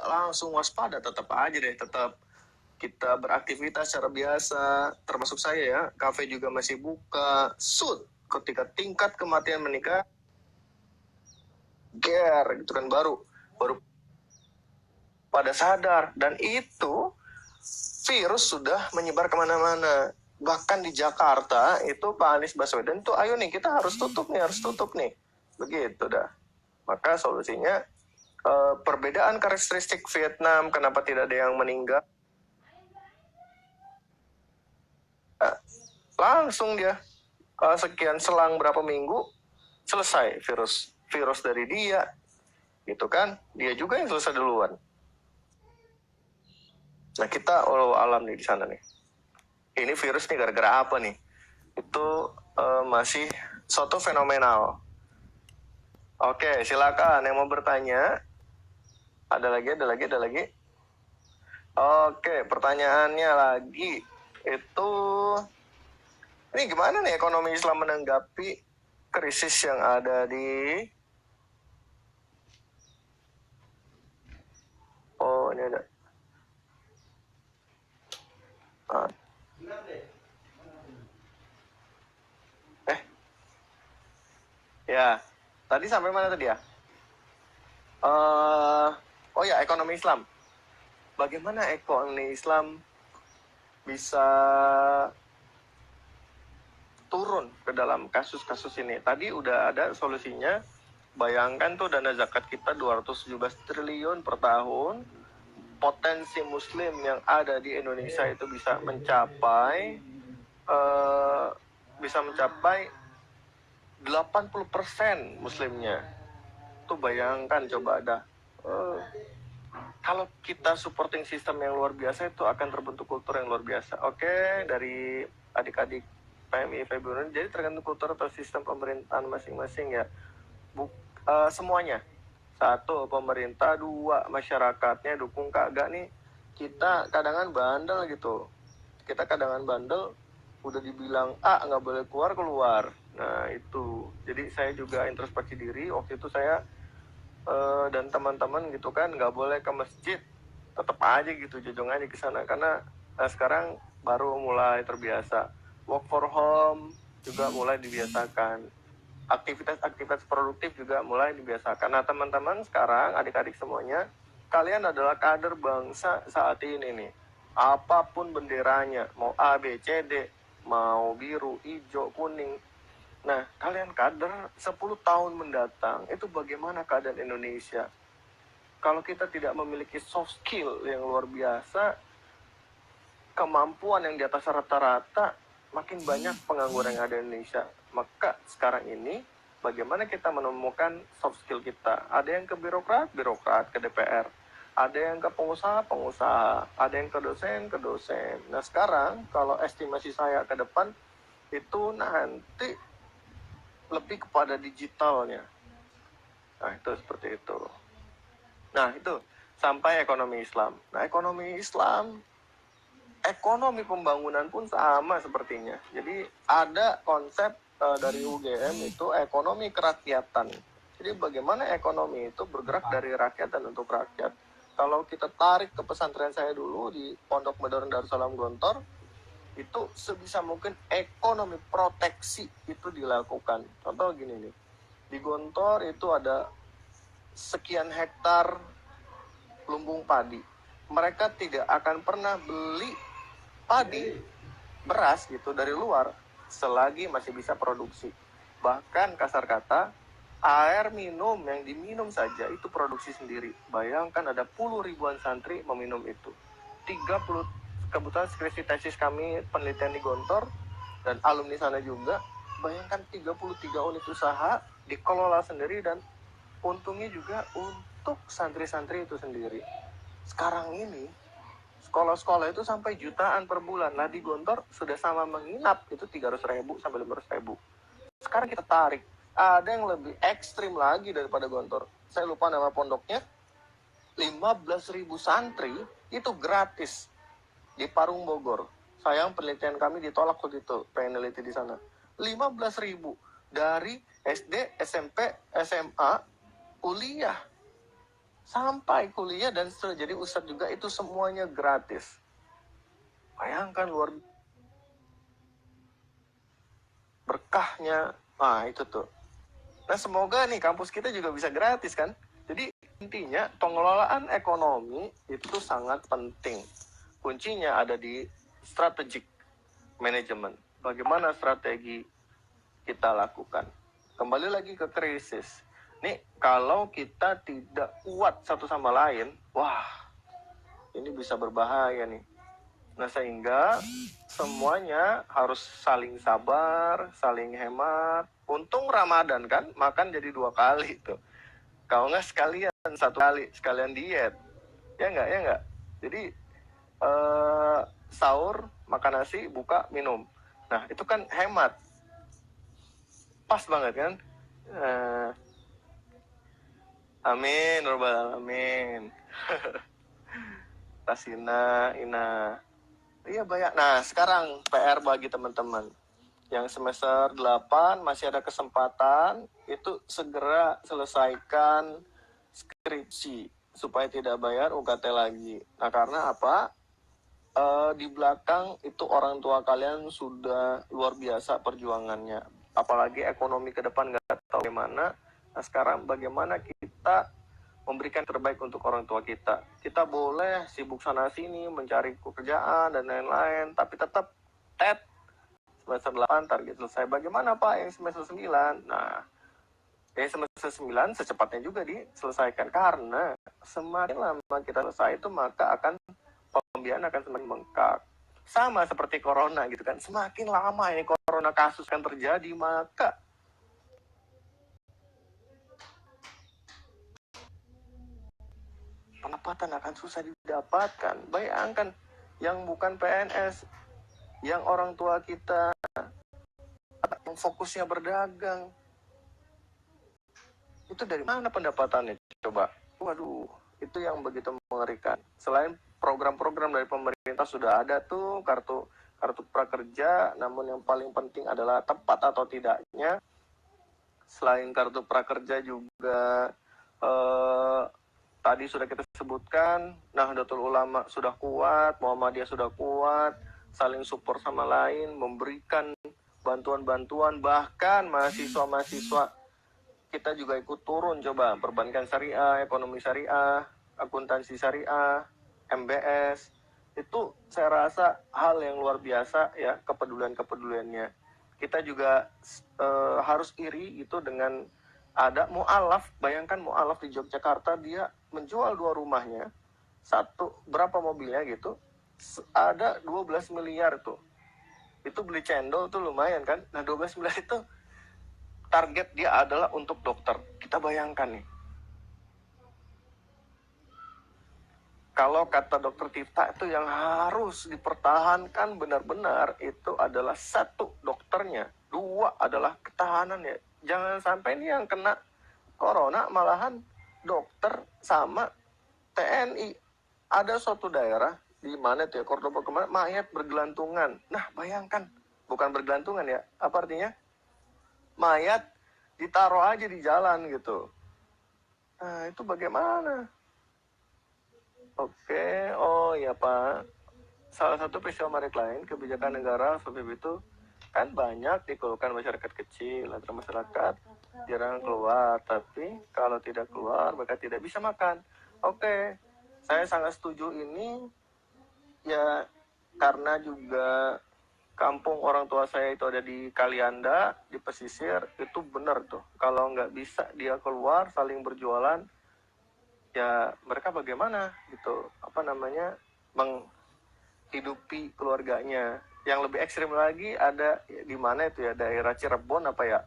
langsung waspada, tetap aja deh, tetap kita beraktivitas secara biasa, termasuk saya ya, kafe juga masih buka. Ketika tingkat kematian meningkat, gitu kan, baru pada sadar. Dan itu virus sudah menyebar kemana-mana. Bahkan di Jakarta itu Pak Anies Baswedan tuh, ayo nih kita harus tutup nih, begitu dah. Maka solusinya perbedaan karakteristik Vietnam, kenapa tidak ada yang meninggal, langsung dia sekian selang berapa minggu selesai virus dari dia, gitu kan, dia juga yang selesai duluan. Nah kita alam nih di sana nih, ini virus nih gara-gara apa nih, itu masih suatu fenomenal. Oke, silakan yang mau bertanya. Ada lagi. Oke, pertanyaannya lagi itu, ini gimana nih ekonomi Islam menanggapi krisis yang ada di... Oh, ini ada. Ya, tadi sampai mana tadi ya? Oh ya, ekonomi Islam. Bagaimana ekonomi Islam bisa turun ke dalam kasus-kasus ini? Tadi udah ada solusinya. Bayangkan tuh dana zakat kita 217 triliun per tahun. Potensi muslim yang ada di Indonesia itu bisa mencapai 80% muslimnya. Tuh bayangkan coba ada. Kalau kita supporting sistem yang luar biasa, itu akan terbentuk kultur yang luar biasa. Oke, dari adik-adik PMI Februari, jadi tergantung kultur atau sistem pemerintahan masing-masing ya. Semuanya. 1, pemerintah. 2, masyarakatnya dukung kagak nih. Kita kadangan bandel gitu. Udah dibilang nggak boleh keluar. Nah itu, jadi saya juga introspeksi diri. Waktu itu saya dan teman-teman gitu kan, nggak boleh ke masjid, tetap aja gitu, jujung aja ke sana, karena sekarang baru mulai terbiasa. Work for home juga mulai dibiasakan, aktivitas produktif juga mulai dibiasakan. Nah teman-teman sekarang, adik-adik semuanya, kalian adalah kader bangsa saat ini nih. Apapun benderanya, mau A, B, C, D, mau biru, hijau, kuning. Nah, kalian kader 10 tahun mendatang, itu bagaimana keadaan Indonesia? Kalau kita tidak memiliki soft skill yang luar biasa, kemampuan yang di atas rata-rata, makin banyak pengangguran yang ada di Indonesia. Maka sekarang ini, bagaimana kita menemukan soft skill kita? Ada yang ke birokrat, ke DPR. Ada yang ke pengusaha, ada yang ke dosen. Nah sekarang, kalau estimasi saya ke depan, itu nanti lebih kepada digitalnya. Nah itu seperti itu. Nah itu sampai ekonomi Islam. Nah ekonomi pembangunan pun sama sepertinya. Jadi ada konsep dari UGM itu ekonomi kerakyatan. Jadi bagaimana ekonomi itu bergerak dari rakyat dan untuk rakyat. Kalau kita tarik ke pesantren saya dulu di Pondok Modern Darussalam Gontor, itu sebisa mungkin ekonomi proteksi itu dilakukan. Contoh gini nih, di Gontor itu ada sekian hektar lumbung padi. Mereka tidak akan pernah beli padi, beras gitu dari luar selagi masih bisa produksi. Bahkan kasar kata, air minum yang diminum saja itu produksi sendiri. Bayangkan ada puluh ribuan santri meminum itu. 30, kebetulan skripsi tesis kami penelitian di Gontor dan alumni sana juga. Bayangkan 33 unit usaha dikelola sendiri dan untungnya juga untuk santri-santri itu sendiri. Sekarang ini sekolah-sekolah itu sampai jutaan per bulan. Nah di Gontor sudah sama menginap itu 300.000 sampai 500.000. Sekarang kita tarik, ada yang lebih ekstrim lagi daripada Gontor. Saya lupa nama pondoknya. 15.000 santri itu gratis di Parung Bogor. Sayang penelitian kami ditolak waktu itu, pengen neliti di sana. 15.000 dari SD, SMP, SMA, kuliah. sampai kuliah dan setelah jadi ustadz juga itu semuanya gratis. Bayangkan luar berkahnya. Nah itu tuh. Nah semoga nih kampus kita juga bisa gratis kan. Jadi intinya pengelolaan ekonomi itu sangat penting. Kuncinya ada di strategic management. Bagaimana strategi kita lakukan. Kembali lagi ke krisis. Nih kalau kita tidak kuat satu sama lain, wah ini bisa berbahaya nih. Nah sehingga semuanya harus saling sabar, saling hemat. Untung Ramadan kan, makan jadi 2 kali tuh. Kalau nggak sekalian 1 kali, sekalian diet. Ya nggak. Jadi sahur, makan nasi, buka, minum. Nah itu kan hemat. Pas banget kan. Amin, robbal alamin. Tasina, Ina. Iya banyak. Nah sekarang PR bagi teman-teman yang semester 8 masih ada kesempatan, itu segera selesaikan skripsi supaya tidak bayar UKT lagi. Nah karena apa? Di belakang itu orang tua kalian sudah luar biasa perjuangannya. Apalagi ekonomi ke depan nggak tahu gimana. Nah sekarang bagaimana kita memberikan terbaik untuk orang tua kita. Kita boleh sibuk sana sini mencari pekerjaan dan lain-lain, tapi tetap semester 8 target selesai. Bagaimana Pak yang semester 9? Nah, yang semester 9 secepatnya juga diselesaikan karena semakin lama kita selesai itu maka akan pembiayaan akan semakin bengkak. Sama seperti corona gitu kan. Semakin lama ini corona kasus kan terjadi, maka pendapatan akan susah didapatkan. Bayangkan yang bukan PNS, yang orang tua kita yang fokusnya berdagang, itu dari mana pendapatannya coba? Waduh, itu yang begitu mengerikan. Selain program-program dari pemerintah sudah ada tuh kartu prakerja, namun yang paling penting adalah tepat atau tidaknya. Selain kartu prakerja juga tadi sudah kita sebutkan, Nahdlatul Ulama sudah kuat, Muhammadiyah sudah kuat, saling support sama lain, memberikan bantuan-bantuan, bahkan mahasiswa-mahasiswa kita juga ikut turun coba, perbankan syariah, ekonomi syariah, akuntansi syariah, MBS. Itu saya rasa hal yang luar biasa ya, kepeduliannya. Kita juga harus iri itu dengan ada mu'alaf. Bayangkan mu'alaf di Yogyakarta, dia menjual 2 rumahnya, satu berapa mobilnya gitu, ada 12 miliar tuh. Itu beli cendol tuh lumayan kan. Nah 12 miliar itu target dia adalah untuk dokter. Kita bayangkan nih, kalau kata dokter Tirta itu yang harus dipertahankan benar-benar itu adalah 1 dokternya, 2 adalah ketahanannya. Jangan sampai nih yang kena corona malahan dokter sama TNI. Ada suatu daerah di mana tuh ya, Cordoba kemarin, mayat bergelantungan. Nah bayangkan, bukan bergelantungan ya, apa artinya? Mayat ditaruh aja di jalan gitu. Nah itu bagaimana? Oke, oh ya Pak. Salah satu peristiwa menarik lain, kebijakan negara seperti itu kan banyak dikeluhkan masyarakat kecil atau masyarakat jarang keluar, tapi kalau tidak keluar mereka tidak bisa makan. Oke, saya sangat setuju ini ya, karena juga kampung orang tua saya itu ada di Kalianda, di pesisir, itu benar tuh. Kalau nggak bisa dia keluar saling berjualan, ya mereka bagaimana gitu, menghidupi keluarganya. Yang lebih ekstrim lagi ada di mana itu ya, daerah Cirebon apa ya,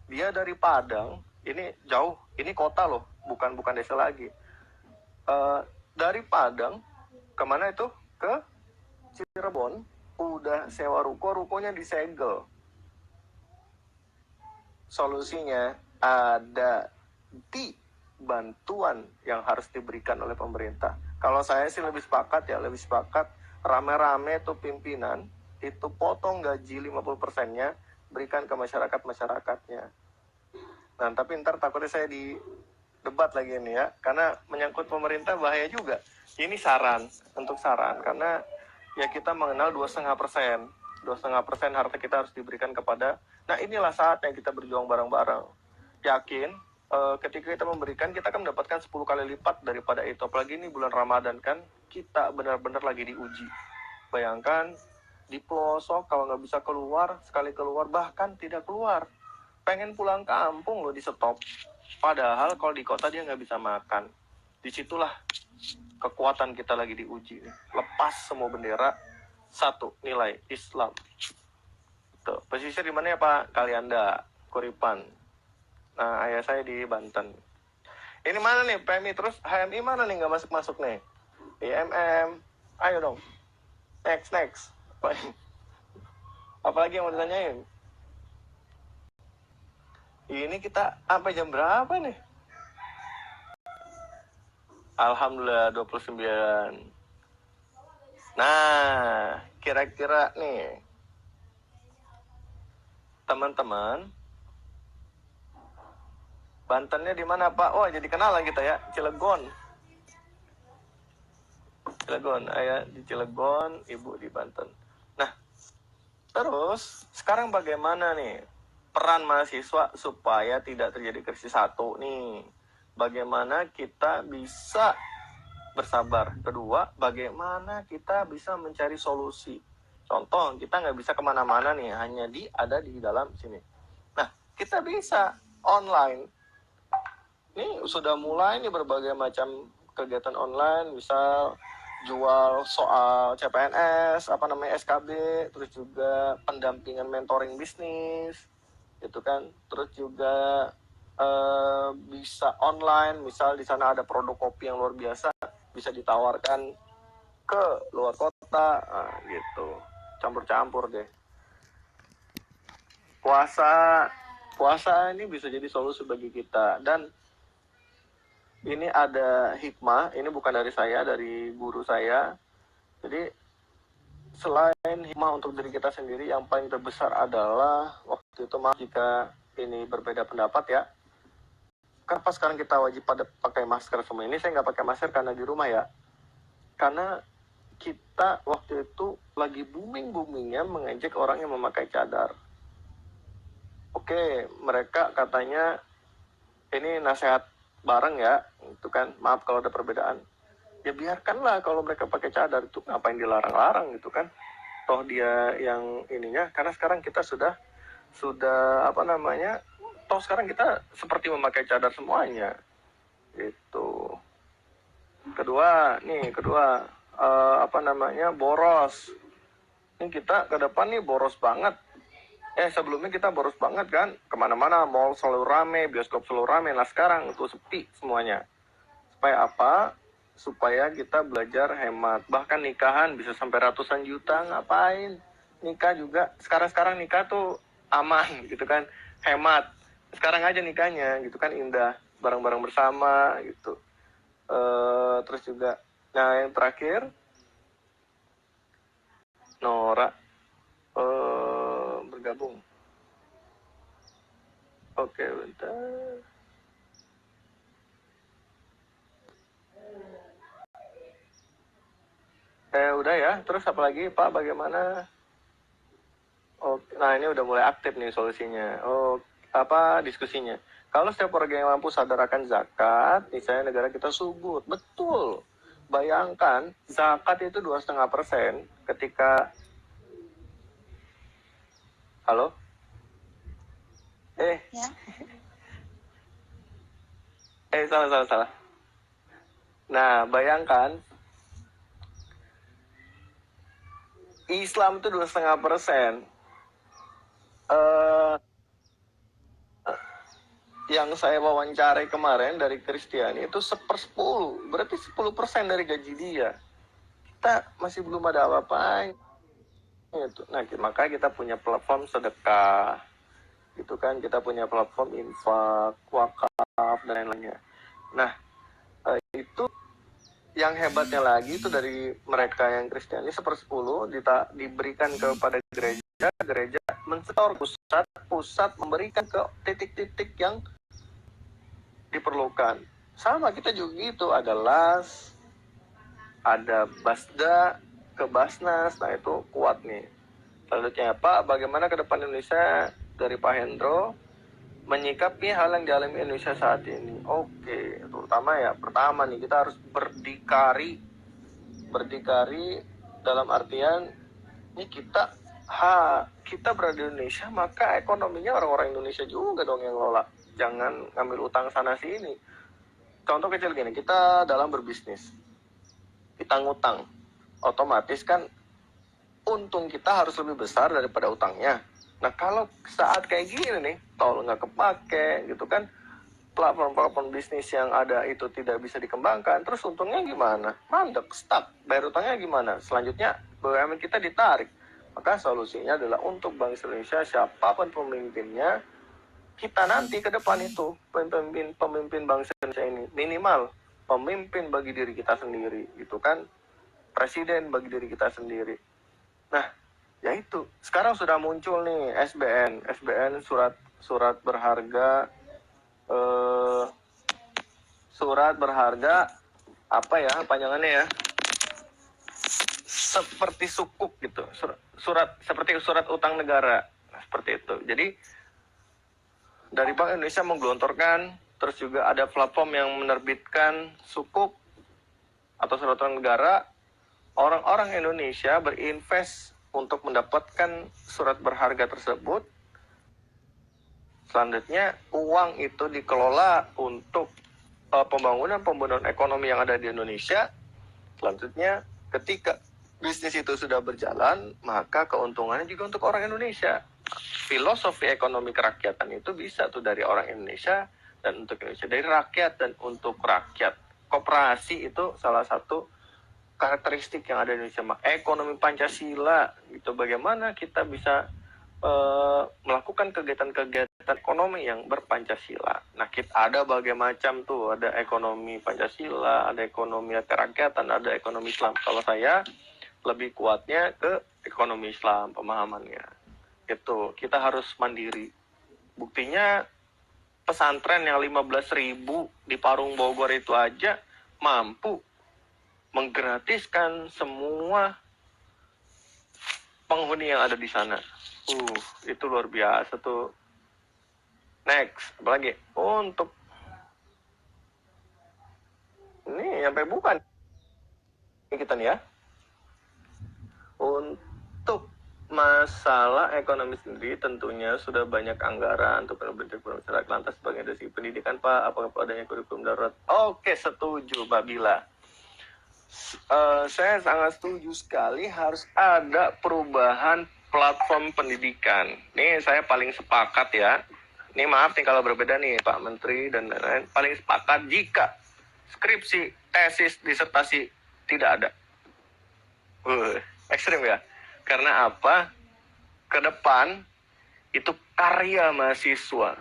dia dari Padang, ini jauh, ini kota loh, bukan desa lagi. Dari Padang kemana itu, ke Cirebon, udah sewa rukonya disegel. Solusinya ada di bantuan yang harus diberikan oleh pemerintah. Kalau saya sih lebih sepakat rame-rame tuh pimpinan itu potong gaji 50%-nya, berikan ke masyarakatnya. Nah tapi ntar takutnya saya debat lagi ini ya, karena menyangkut pemerintah bahaya juga. Ini saran, karena ya kita mengenal 2,5%. 2,5% harta kita harus diberikan kepada. Nah inilah saatnya kita berjuang bareng-bareng. Yakin ketika kita memberikan, kita akan mendapatkan 10 kali lipat daripada itu. Apalagi ini bulan Ramadan kan, kita benar-benar lagi diuji. Bayangkan di pelosok kalau nggak bisa keluar, sekali keluar bahkan tidak keluar. Pengen pulang kampung loh di stop. Padahal kalau di kota dia nggak bisa makan. Disitulah kekuatan kita lagi diuji. Lepas semua bendera, satu nilai Islam. Tuh, pesisir di mana ya Pak? Kalianda, Kuripan. Nah, ayah saya di Banten. Ini mana nih PMI, terus HMI mana nih nggak masuk nih? IMM, ayo dong. Next. Apalagi yang mau ditanyain? Ini kita sampai jam berapa nih? Alhamdulillah 29. Nah, kira-kira nih teman-teman, Bantennya di mana Pak? Oh, jadi kenalan kita ya, Cilegon, ayah di Cilegon, ibu di Banten. Nah, terus sekarang bagaimana nih peran mahasiswa supaya tidak terjadi krisis satu nih? Bagaimana kita bisa bersabar? Kedua, bagaimana kita bisa mencari solusi? Contoh, kita nggak bisa kemana-mana nih, hanya ada di dalam sini. Nah, kita bisa online. Ini sudah mulai nih berbagai macam kegiatan online, misal jual soal CPNS, SKB, terus juga pendampingan mentoring bisnis, gitu kan. Terus juga bisa online, misal di sana ada produk kopi yang luar biasa, bisa ditawarkan ke luar kota, gitu. Campur-campur deh. Puasa ini bisa jadi solusi bagi kita. Dan ini ada hikmah, ini bukan dari saya, dari guru saya. Jadi selain hikmah untuk diri kita sendiri, yang paling terbesar adalah waktu itu, maaf jika ini berbeda pendapat ya. Kenapa sekarang kita wajib pakai masker semua ini? Saya nggak pakai masker karena di rumah ya. Karena kita waktu itu lagi booming-boomingnya mengejek orang yang memakai cadar. Oke, mereka katanya ini nasihat bareng ya, itu kan, maaf kalau ada perbedaan. Ya biarkanlah kalau mereka pakai cadar, itu ngapain dilarang-larang gitu kan. Toh dia yang ininya, karena sekarang kita sudah toh sekarang kita seperti memakai cadar semuanya. Itu. Kedua, boros. Ini kita ke depan nih boros banget. Sebelumnya kita boros banget kan, kemana-mana, mall selalu rame, bioskop selalu rame. Nah sekarang itu sepi semuanya. Supaya apa? Supaya kita belajar hemat. Bahkan nikahan bisa sampai ratusan juta, ngapain? Nikah juga, sekarang nikah tuh aman gitu kan, hemat. Sekarang aja nikahnya gitu kan, indah, bareng-bareng bersama gitu. Terus juga, nah yang terakhir, Nora bergabung. Oke, bentar. Udah ya. Terus apa lagi Pak, bagaimana? Nah ini udah mulai aktif nih solusinya. Diskusinya. Kalau setiap warga yang mampu sadar akan zakat, misalnya negara kita subur. Betul. Bayangkan zakat itu 2,5% ketika. Halo? Ya. Salah. Nah, bayangkan Islam itu 2,5%. Yang saya wawancarai kemarin dari Kristiani itu 1/10, berarti 10% dari gaji dia. Kita masih belum ada apa-apa. Nah, maka kita punya platform sedekah, gitu kan, kita punya platform infak, wakaf, dan lain-lainnya. Nah, itu yang hebatnya lagi itu dari mereka yang Kristiani 1/10 diberikan kepada gereja mensetor pusat memberikan ke titik-titik yang diperlukan. Sama kita juga gitu, ada LAS, ada Basda, ke Basnas, nah itu kuat nih. Selanjutnya Pak, bagaimana ke depan Indonesia dari Pak Hendro menyikapi hal yang dialami Indonesia saat ini? Oke, terutama ya pertama nih kita harus berdikari dalam artian ini kita berada di Indonesia, maka ekonominya orang-orang Indonesia juga dong yang ngelola. Jangan ngambil utang sana sini. Contoh kecil gini, kita dalam berbisnis, kita ngutang, otomatis kan untung kita harus lebih besar daripada utangnya. Nah kalau saat kayak gini nih, tol nggak kepake gitu kan, platform bisnis yang ada itu tidak bisa dikembangkan, terus untungnya gimana? Mandek, stuck, bayar utangnya gimana? Selanjutnya BUMN kita ditarik. Maka solusinya adalah untuk bangsa Indonesia, siapapun pemimpinnya, kita nanti ke depan itu pemimpin bangsa Indonesia ini minimal pemimpin bagi diri kita sendiri, gitu kan, presiden bagi diri kita sendiri. Nah, ya itu. Sekarang sudah muncul nih SBN surat berharga apa ya panjangannya ya, seperti sukuk gitu, seperti surat utang negara, seperti itu. Jadi dari Bank Indonesia menggelontorkan, terus juga ada platform yang menerbitkan sukuk atau surat utang negara. Orang-orang Indonesia berinvest untuk mendapatkan surat berharga tersebut. Selanjutnya uang itu dikelola untuk pembangunan ekonomi yang ada di Indonesia. Selanjutnya ketika bisnis itu sudah berjalan, maka keuntungannya juga untuk orang Indonesia. Filosofi ekonomi kerakyatan itu bisa tuh dari orang Indonesia dan untuk Indonesia, dari rakyat dan untuk rakyat. Koperasi itu salah satu karakteristik yang ada di Indonesia. Ekonomi Pancasila gitu, bagaimana kita bisa melakukan kegiatan-kegiatan ekonomi yang berpancasila. Nah, kita ada berbagai macam tuh, ada ekonomi Pancasila, ada ekonomi kerakyatan, ada ekonomi Islam. Kalau saya lebih kuatnya ke ekonomi Islam pemahamannya. Itu kita harus mandiri. Buktinya pesantren yang 15.000 di Parung Bogor itu aja mampu menggratiskan semua penghuni yang ada di sana. Itu luar biasa tuh. Next, apalagi untuk ini sampai bukan kita nih ya. Untuk masalah ekonomi sendiri tentunya sudah banyak anggaran untuk pendidikan masyarakat. Lantas sebagai dari pendidikan Pak, apakah adanya kurikulum darurat? Oke, setuju Mbak Bila. Saya sangat setuju sekali harus ada perubahan platform pendidikan. Nih saya paling sepakat ya. Ini maaf nih kalau berbeda nih Pak Menteri dan lain-lain. Paling sepakat jika skripsi, tesis, disertasi tidak ada. Ekstrim ya. Karena apa? Ke depan itu karya mahasiswa.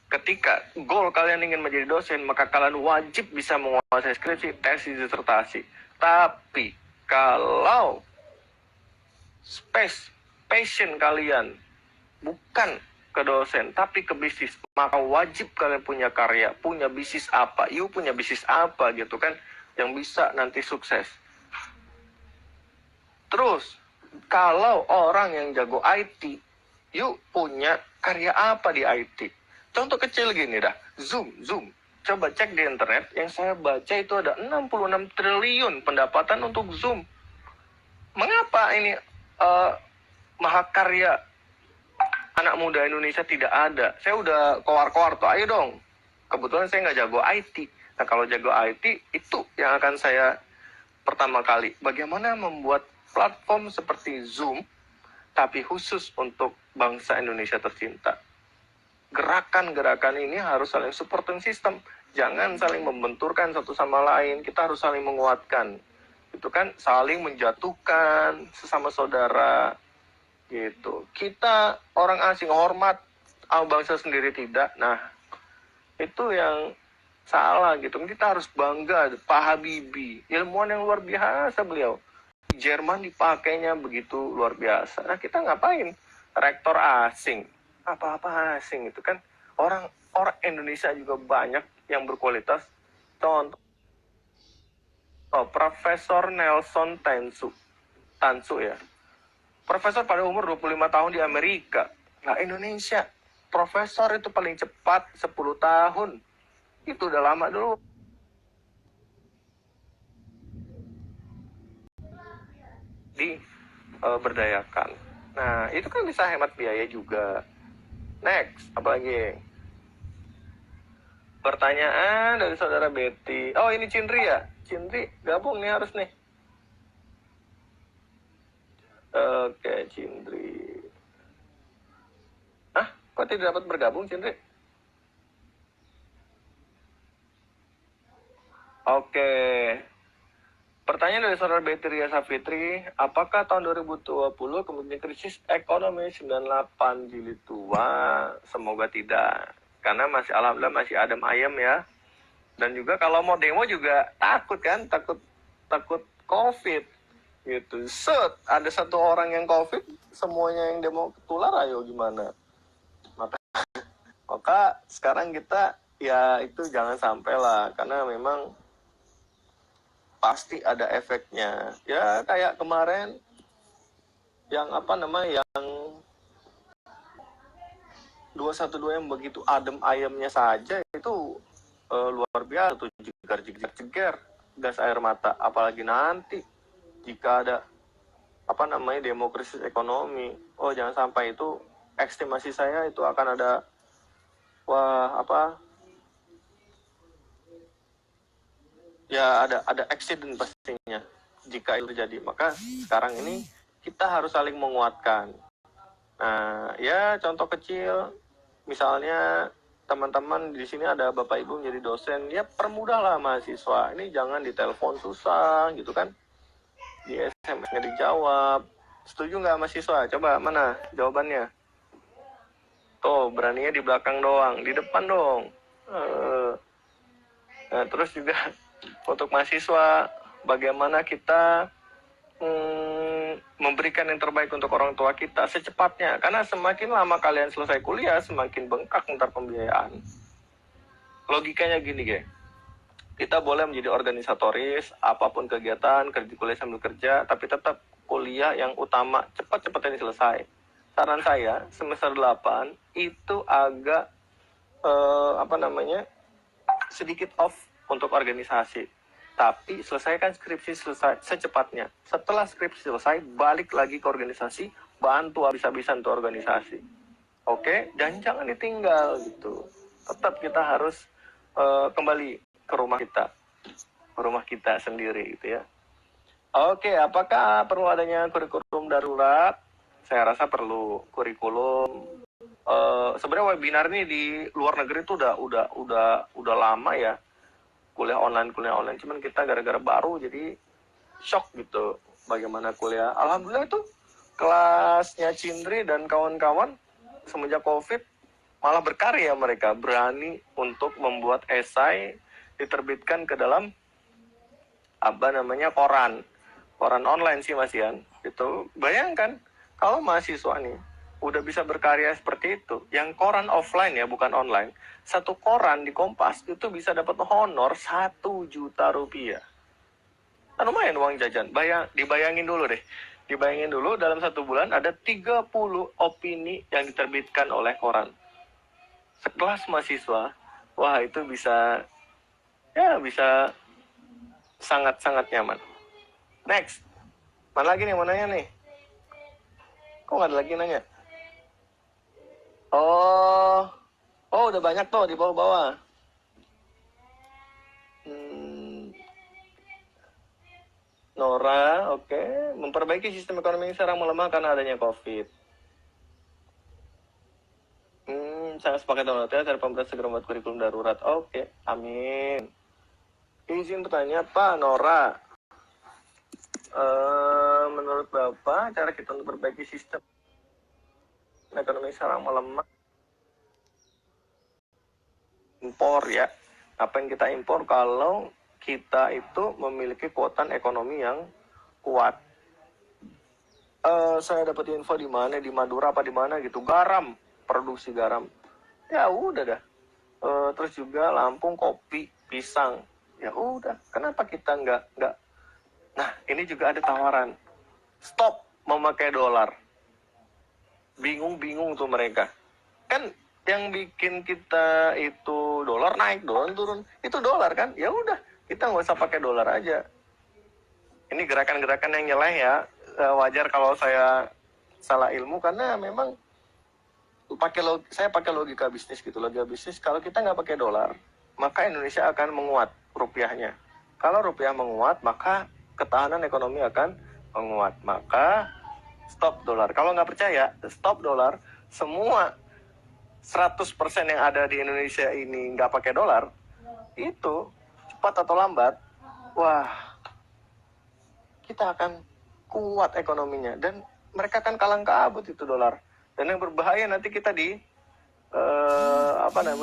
Ketika goal kalian ingin menjadi dosen, maka kalian wajib bisa menguasai skripsi, tesis, disertasi. Tapi kalau passion kalian bukan ke dosen, tapi ke bisnis, maka wajib kalian punya karya, punya bisnis apa, you punya bisnis apa gitu kan, yang bisa nanti sukses. Terus, kalau orang yang jago IT, you punya karya apa di IT? Contoh kecil gini dah, Zoom. Coba cek di internet, yang saya baca itu ada 66 triliun pendapatan untuk Zoom. Mengapa ini mahakarya anak muda Indonesia tidak ada? Saya udah koar-koar tuh, ayo dong. Kebetulan saya nggak jago IT. Nah kalau jago IT, itu yang akan saya pertama kali. Bagaimana membuat platform seperti Zoom, tapi khusus untuk bangsa Indonesia tercinta. Gerakan-gerakan ini harus saling supporting system. Jangan saling membenturkan satu sama lain. Kita harus saling menguatkan. Itu kan saling menjatuhkan sesama saudara. Gitu. Kita orang asing hormat, bangsa sendiri tidak. Nah, itu yang salah gitu. Kita harus bangga. Pak Habibie, ilmuwan yang luar biasa beliau. Jerman dipakainya begitu luar biasa. Nah, kita ngapain? Rektor asing. Apa-apa asing itu kan. Orang Indonesia juga banyak yang berkualitas. Contoh, Profesor Nelson Tansu ya. Profesor pada umur 25 tahun di Amerika. Nah, Indonesia, profesor itu paling cepat 10 tahun. Itu udah lama dulu. Berdayakan. Nah, itu kan bisa hemat biaya juga. Next, apalagi? Pertanyaan dari saudara Betty. Oh, ini Cindri ya? Cindri gabung nih harus nih. Oke, Cindri. Hah? Kok tidak dapat bergabung, Cindri? Oke. Pertanyaan dari saudara Betty Ria Safitri, apakah tahun 2020 kemudian krisis ekonomi 98 jilid 2? Semoga tidak. Karena masih alhamdulillah masih adem ayem ya. Dan juga kalau mau demo juga takut kan, takut COVID gitu. Ada satu orang yang COVID, semuanya yang demo ketular, ayo gimana? Maka sekarang kita ya itu jangan sampai lah, karena memang pasti ada efeknya. Ya kayak kemarin yang yang 212 yang begitu adem ayamnya saja itu luar biasa tuh, jegar gas air mata, apalagi nanti jika ada demo krisis ekonomi. Oh, jangan sampai itu, estimasi saya itu akan ada ada accident pastinya jika itu terjadi. Maka sekarang ini kita harus saling menguatkan. Nah, ya contoh kecil, misalnya teman-teman di sini ada bapak ibu menjadi dosen, ya permudahlah mahasiswa. Ini jangan ditelepon susah gitu kan, di SMS nggak dijawab. Setuju nggak mahasiswa? Coba mana jawabannya? Tuh, beraninya di belakang doang, di depan dong. Nah, terus juga untuk mahasiswa, bagaimana kita memberikan yang terbaik untuk orang tua kita secepatnya. Karena semakin lama kalian selesai kuliah, semakin bengkak ntar pembiayaan. Logikanya gini, guys. Kita boleh menjadi organisatoris, apapun kegiatan, kerja kuliah sambil kerja, tapi tetap kuliah yang utama, cepat-cepat ini selesai. Saran saya, semester 8 itu agak sedikit off untuk organisasi. Tapi selesaikan skripsi secepatnya. Setelah skripsi selesai, balik lagi ke organisasi, bantu habis-habisan untuk organisasi. Oke? Dan jangan ditinggal gitu. Tetap kita harus kembali ke rumah kita sendiri gitu ya. Oke, apakah perlu adanya kurikulum darurat? Saya rasa perlu kurikulum. Sebenarnya webinar ini di luar negeri itu udah lama ya, kuliah online. Cuman kita gara-gara baru jadi shock gitu bagaimana kuliah. Alhamdulillah itu kelasnya Cindri dan kawan-kawan semenjak COVID malah berkarya, mereka berani untuk membuat esai diterbitkan ke dalam koran online sih Mas Ian. Itu bayangkan kalau mahasiswa nih udah bisa berkarya seperti itu, yang koran offline ya, bukan online, satu koran di Kompas itu bisa dapat honor 1 juta rupiah. Nah, lumayan uang jajan. Dibayangin dulu dalam 1 bulan ada 30 opini yang diterbitkan oleh koran. Sekelas mahasiswa, wah itu bisa sangat-sangat nyaman. Next, mana lagi nih mau nanya nih? Kok nggak ada lagi nanya? Oh, udah banyak tuh di bawah-bawah. Nora, oke. Memperbaiki sistem ekonomi sekarang melemah karena adanya COVID. Sangat sepakat dengan hotel, dari pemerintah segera membuat kurikulum darurat. Oke, amin. Izin bertanya, Pak Nora. Menurut Bapak, cara kita untuk memperbaiki sistem ekonomi sekarang melemah, impor ya. Apa yang kita impor kalau kita itu memiliki kekuatan ekonomi yang kuat? Saya dapat info di mana, di Madura apa di mana gitu, garam, produksi garam. Ya udah dah. Terus juga Lampung kopi, pisang. Ya udah, kenapa kita nggak? Nah, ini juga ada tawaran. Stop memakai dolar. Bingung-bingung tuh mereka. Kan yang bikin kita itu dolar naik, dolar turun, itu dolar kan? Ya udah, kita nggak usah pakai dolar aja. Ini gerakan-gerakan yang nyeleh ya. Wajar kalau saya salah ilmu karena memang saya pakai logika bisnis gitu. Logika bisnis, kalau kita nggak pakai dolar, maka Indonesia akan menguat rupiahnya. Kalau rupiah menguat, maka ketahanan ekonomi akan menguat. Maka stop dolar. Kalau nggak percaya, stop dolar. Semua 100% yang ada di Indonesia ini nggak pakai dolar, itu cepat atau lambat, wah, kita akan kuat ekonominya. Dan mereka akan kalang kabut itu dolar. Dan yang berbahaya nanti kita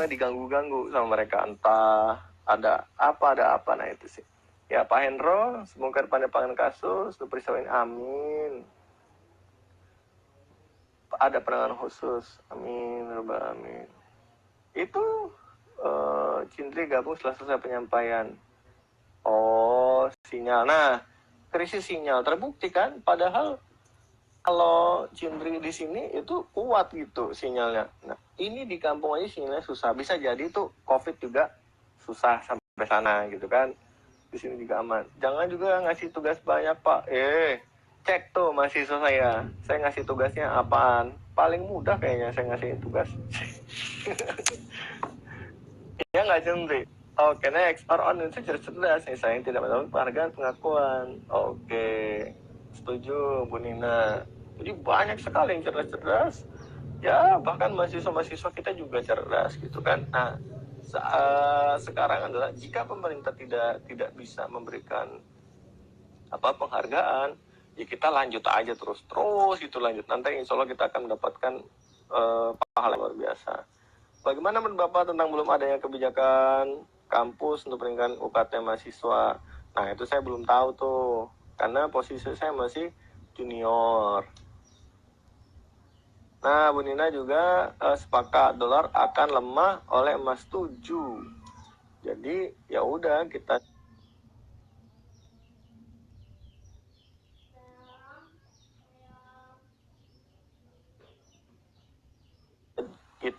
diganggu-ganggu sama mereka. Entah ada apa. Nah itu sih. Ya Pak Hendro, semoga penanganan kasus, peristiwa ini, amin. Ada penanganan khusus, amin, amin. Itu Cindri gabung setelah selesai penyampaian. Oh, sinyal. Nah, krisis sinyal terbukti kan? Padahal kalau Cindri di sini itu kuat gitu sinyalnya. Nah, ini di kampung aja sinyalnya susah. Bisa jadi tuh COVID juga susah sampai sana gitu kan. Di sini juga aman. Jangan juga ngasih tugas banyak, Pak. Cek tuh mahasiswa saya. Saya ngasih tugasnya apaan? Paling mudah kayaknya saya ngasih tugas. Ya nggak Cindri? Oke, next. Orang Indonesia cerdas nih, saya tidak mendapat penghargaan pengakuan. Oke, setuju Bu Nina. Jadi banyak sekali yang cerdas-cerdas. Ya, bahkan mahasiswa-mahasiswa kita juga cerdas gitu kan. Nah, sekarang adalah jika pemerintah tidak bisa memberikan penghargaan, ya kita lanjut aja terus gitu lanjut. Nanti insya Allah kita akan mendapatkan pahala yang luar biasa. Bagaimana menurut Bapak tentang belum adanya kebijakan kampus untuk peningkatan UKT mahasiswa? Nah, itu saya belum tahu tuh, karena posisi saya masih junior. Nah, Bu Nina juga sepakat dolar akan lemah oleh emas 7. Jadi, ya udah kita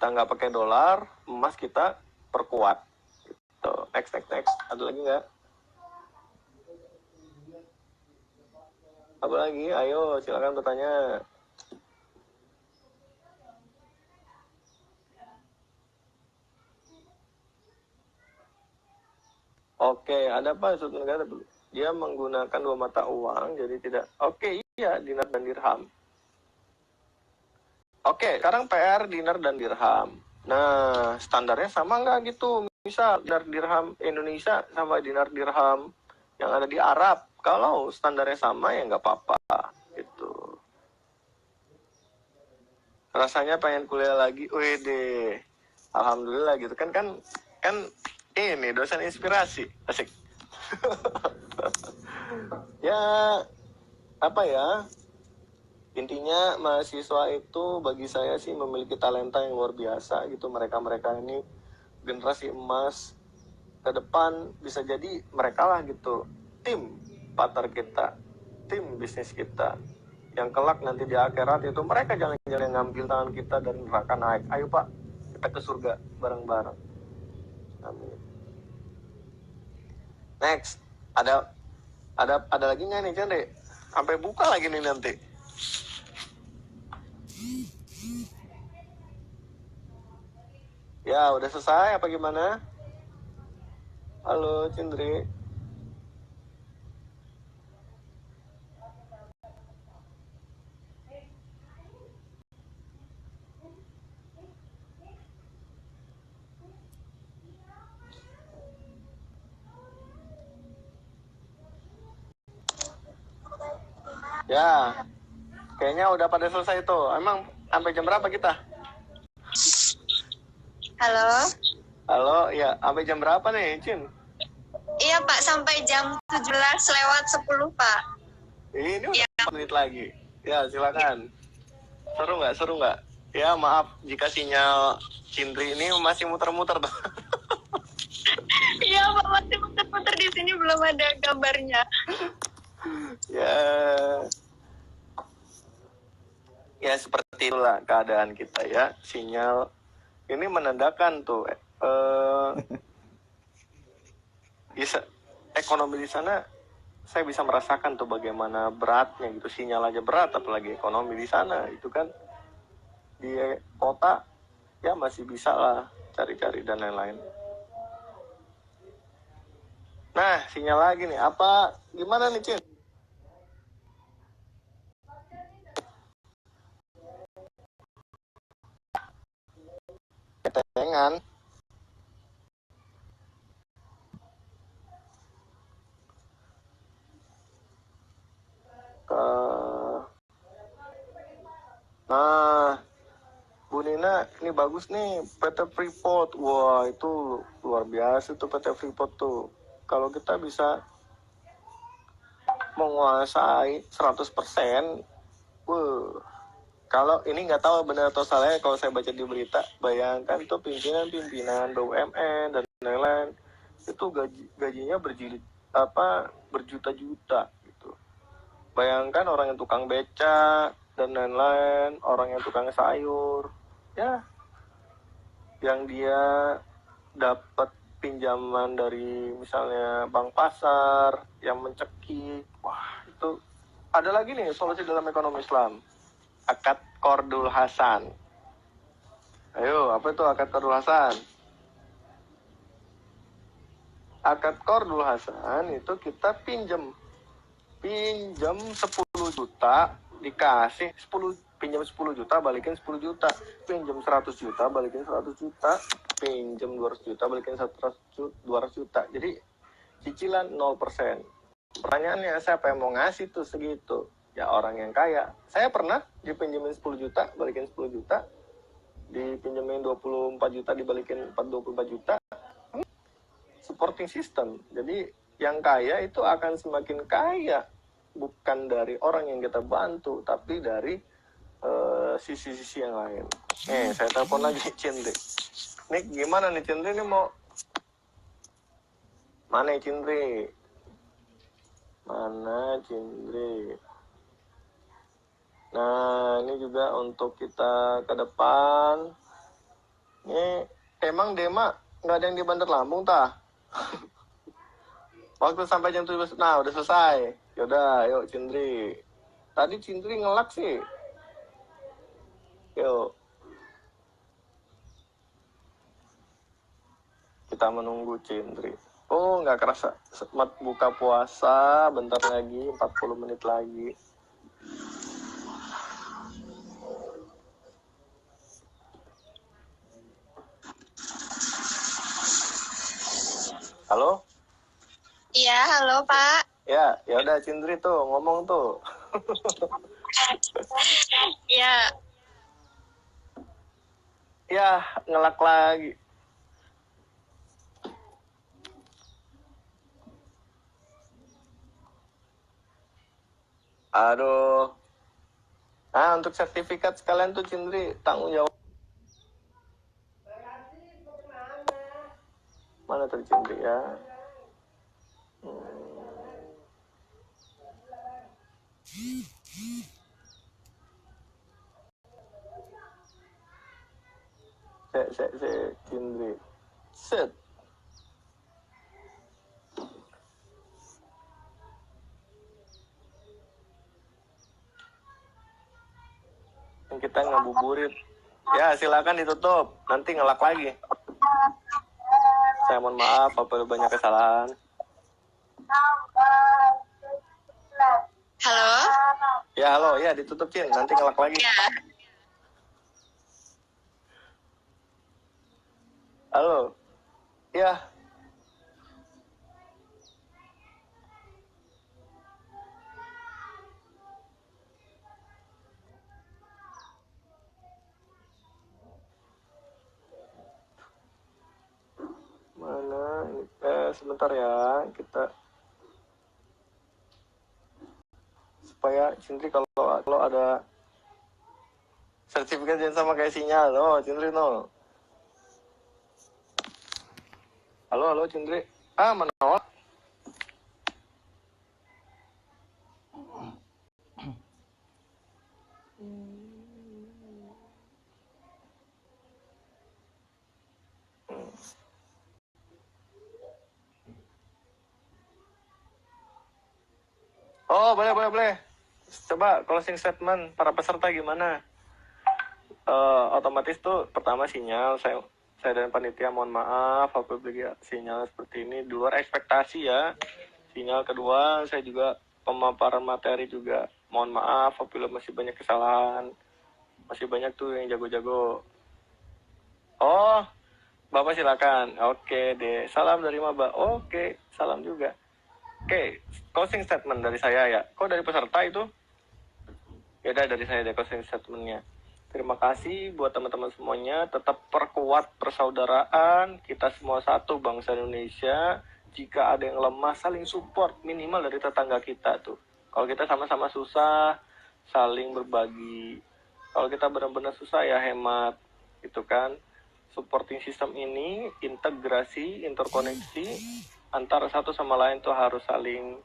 nggak pakai dolar, emas kita perkuat. Gitu. Next. Ada lagi nggak? Apa lagi? Ayo, silakan bertanya. Oke, ada apa? Suatu negara dia menggunakan 2 mata uang, jadi tidak. Oke, iya, dinar dan dirham. Oke, sekarang PR dinar dan dirham. Nah, standarnya sama nggak gitu? Misal dinar dirham Indonesia sama dinar dirham yang ada di Arab. Kalau standarnya sama ya nggak apa-apa gitu. Rasanya pengen kuliah lagi, wede. Alhamdulillah gitu kan ini dosen inspirasi, asik. Ya, apa ya? Intinya mahasiswa itu bagi saya sih memiliki talenta yang luar biasa gitu. Mereka ini generasi emas ke depan, bisa jadi mereka lah gitu tim partner kita, tim bisnis kita yang kelak nanti di akhirat itu mereka jangan ngambil tangan kita dan neraka naik. Ayo Pak, kita ke surga bareng-bareng. Amin. Next, ada lagi nggak nih Chandre? Sampai buka lagi nih nanti. Ya, udah selesai apa gimana? Halo, Cindri. Ya, kayaknya udah pada selesai tuh. Emang sampai jam berapa kita? Halo, ya, sampai jam berapa nih, Cin? Iya Pak, sampai jam 17:10 Pak. Ini udah 4 menit lagi. Ya, silakan. Seru nggak? Ya, maaf jika sinyal Cindri ini masih muter-muter tuh. Iya, Pak, masih puter-puter di sini belum ada gambarnya. Ya, ya seperti itulah keadaan kita ya. Sinyal ini menandakan tuh bisa ekonomi di sana. Saya bisa merasakan tuh bagaimana beratnya gitu, sinyal aja berat, apalagi ekonomi di sana itu kan. Di kota ya masih bisa lah cari-cari dan lain-lain. Nah, sinyal lagi nih, apa gimana nih Cin? Ketengan. Ke Nah, Bu Nina, ini bagus nih PT Freeport. Wah, itu luar biasa tuh PT Freeport tuh. Kalau kita bisa menguasai 100%, kalau ini nggak tahu benar atau salahnya, kalau saya baca di berita, bayangkan tuh pimpinan-pimpinan BUMN dan lain-lain itu gajinya berjuta-juta gitu. Bayangkan orang yang tukang beca dan lain-lain, orang yang tukang sayur, ya, yang dia dapat pinjaman dari misalnya bank pasar yang mencekik. Wah, itu ada lagi nih solusi dalam ekonomi Islam. Akad Qardul Hasan. Ayo, apa itu akad Qardul Hasan? Akad Qardul Hasan itu kita pinjam 10 juta, dikasih 10 juta balikin 10 juta, pinjam 100 juta balikin 100 juta, pinjam 200 juta balikin 200 juta. Jadi cicilan 0%. Pertanyaannya, siapa yang mau ngasih tuh segitu? Ya orang yang kaya. Saya pernah dipinjemin 10 juta balikin 10 juta, dipinjemin 24 juta dibalikin 24 juta. Supporting system. Jadi yang kaya itu akan semakin kaya, bukan dari orang yang kita bantu, tapi dari sisi-sisi yang lain. Saya telepon lagi Cindri. Nih gimana nih Cindri, nih mau mana Cindri? Mana Cindri? Nah, ini juga untuk kita ke depan. Ini emang Dema nggak ada yang di Bandar Lampung tah? Waktu sampai jam 17, nah udah selesai. Yaudah, yuk Cindri. Tadi Cindri ngelak sih. Yuk. Kita menunggu Cindri. Oh, nggak kerasa. Semat buka puasa, bentar lagi, 40 menit lagi. Halo? Iya, halo Pak. Ya, ya udah Cindri tuh ngomong tuh. Ya, Ya, ngelak lagi. Aduh. Nah, untuk sertifikat sekalian tuh Cindri tanggung jawab. Mana tuh Cindri ya? Saya Cindri. Set. Kita ngabuburit. Ya, silakan ditutup. Nanti ngelak lagi. Saya mohon maaf apabila banyak kesalahan. halo. Ya, halo. Ya, ditutup, Cin. Nanti ngelak lagi. Ya, Halo. Ya. Mana? Sebentar ya. Kita supaya Cindri kalau ada sertifikat jangan sama kayak sinyal. Oh, Cindri no. Halo, Cindri. Menolak. Oh, boleh. Coba closing statement para peserta gimana? Otomatis tuh pertama sinyal saya dan panitia mohon maaf apabila sinyal seperti ini di luar ekspektasi ya. Sinyal kedua saya juga pemaparan materi juga mohon maaf apabila masih banyak kesalahan, masih banyak tuh yang jago-jago. Oh, Bapak silakan. Oke deh, salam dari Maba. Oke, salam juga. Oke, closing statement dari saya ya. Kok dari peserta itu? Ya udah dari saya deh closing statementnya. Terima kasih buat teman-teman semuanya. Tetap perkuat persaudaraan. Kita semua satu bangsa Indonesia. Jika ada yang lemah, saling support. Minimal dari tetangga kita tuh. Kalau kita sama-sama susah, saling berbagi. Kalau kita benar-benar susah ya hemat. Gitu kan. Supporting system ini, integrasi, interkoneksi. Antara satu sama lain tuh harus saling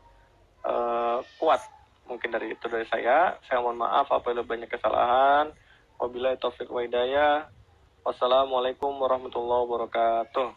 kuat. Mungkin dari itu dari saya mohon maaf apabila banyak kesalahan. Wabillahi taufiq wa hidayah. Wassalamualaikum warahmatullahi wabarakatuh.